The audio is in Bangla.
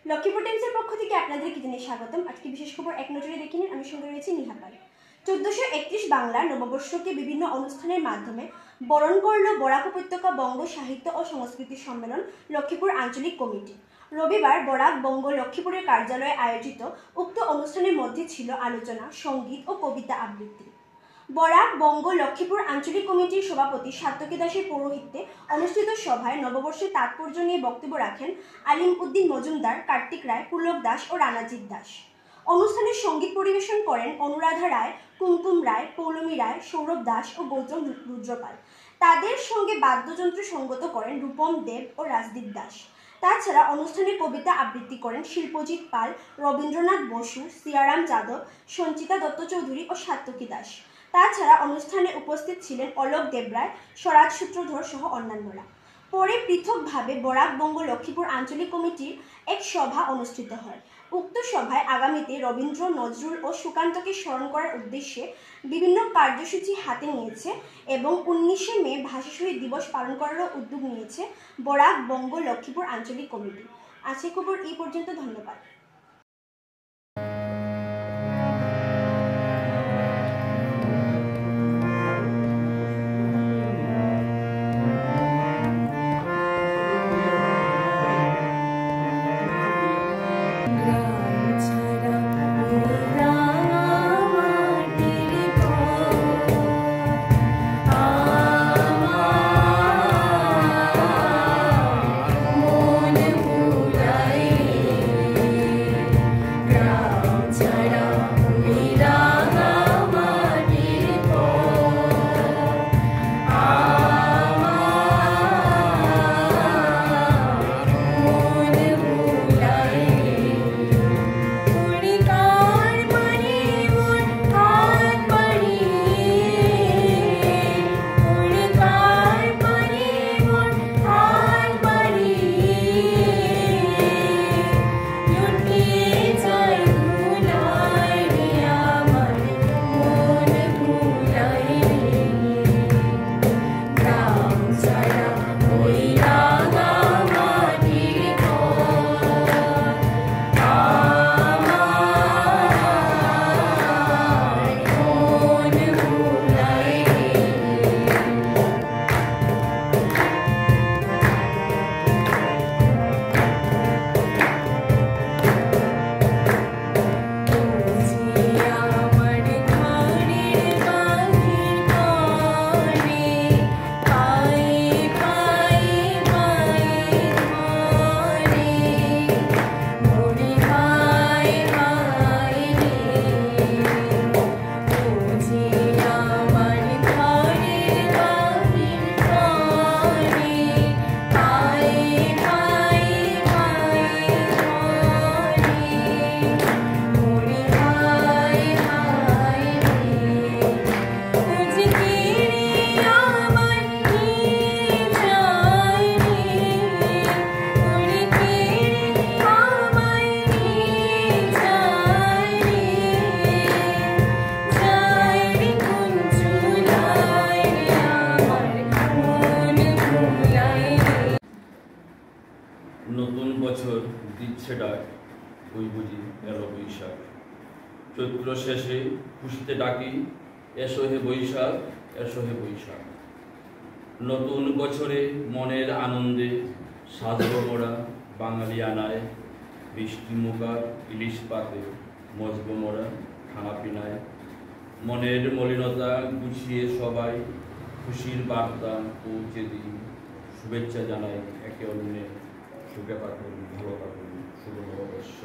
লক্ষ্মীপুর টাইমসের পক্ষ থেকে আপনাদেরকে জানাই স্বাগতম। আজকে বিশেষ খবর এক নজরে দেখে নিন। আমি সঙ্গে রয়েছি নিহা পাল। 1431 বাংলার নববর্ষকে বিভিন্ন অনুষ্ঠানের মাধ্যমে বরণ করল বরাক উপত্যকা বঙ্গ সাহিত্য ও সংস্কৃতি সম্মেলন লক্ষ্মীপুর আঞ্চলিক কমিটি। রবিবার বরাক বঙ্গ লক্ষ্মীপুরের কার্যালয়ে আয়োজিত উক্ত অনুষ্ঠানের মধ্যে ছিল আলোচনা, সঙ্গীত ও কবিতা আবৃত্তি। বরাক বঙ্গ লক্ষ্মীপুর আঞ্চলিক কমিটির সভাপতি সাত্তকী দাসের পৌরোহিত্যে অনুষ্ঠিত সভায় নববর্ষের তাৎপর্য নিয়ে বক্তব্য রাখেন আলিম উদ্দিন মজুমদার, কার্তিক রায়, পুলক দাস ও রানাজিৎ দাস। অনুষ্ঠানে সঙ্গীত পরিবেশন করেন অনুরাধা রায়, কুমকুম রায়, পৌলমী রায়, সৌরভ দাস ও গৌতম রুদ্রপাল। তাদের সঙ্গে বাদ্যযন্ত্র সঙ্গত করেন রূপম দেব ও রাজদীপ দাস। তাছাড়া অনুষ্ঠানে কবিতা আবৃত্তি করেন শিল্পজিৎ পাল, রবীন্দ্রনাথ বসু, সিয়ারাম যাদব, সঞ্চিতা দত্ত চৌধুরী ও সাত্তকী দাস। তাছাড়া অনুষ্ঠানে উপস্থিত ছিলেন অলোক দেবরায়, স্বরাজ সূত্রধর সহ অন্যান্যরা। পরে পৃথকভাবে বরাক বঙ্গ লক্ষ্মীপুর আঞ্চলিক কমিটির এক সভা অনুষ্ঠিত হয়। উক্ত সভায় আগামীতে রবীন্দ্র, নজরুল ও সুকান্তকে স্মরণ করার উদ্দেশ্যে বিভিন্ন কার্যসূচি হাতে নিয়েছে এবং 19শে মে ভাষা শহীদ দিবস পালন করারও উদ্যোগ নিয়েছে বরাক বঙ্গ লক্ষ্মীপুর আঞ্চলিক কমিটি। আজকের খবর এই পর্যন্ত। ধন্যবাদ। নতুন বছর দিচ্ছে ডাক, ওই বুঝি এলো বৈশাখ। চৈত্র শেষে খুশিতে ডাকি, এসো হে বৈশাখ, এসো হে বৈশাখ। নতুন বছরে মনের আনন্দে সাজব মোরা বাঙালি আনায়, বৃষ্টি মুগার ইলিশ পাতে মজব মোরা খানা পিনায়। মনের মলিনতা গুছিয়ে সবাই খুশির বার্তা পৌঁছে দিই, শুভেচ্ছা জানাই একে অন্যের। সুখে থাকুন, ভালো থাকুন, শুভ নববর্ষ।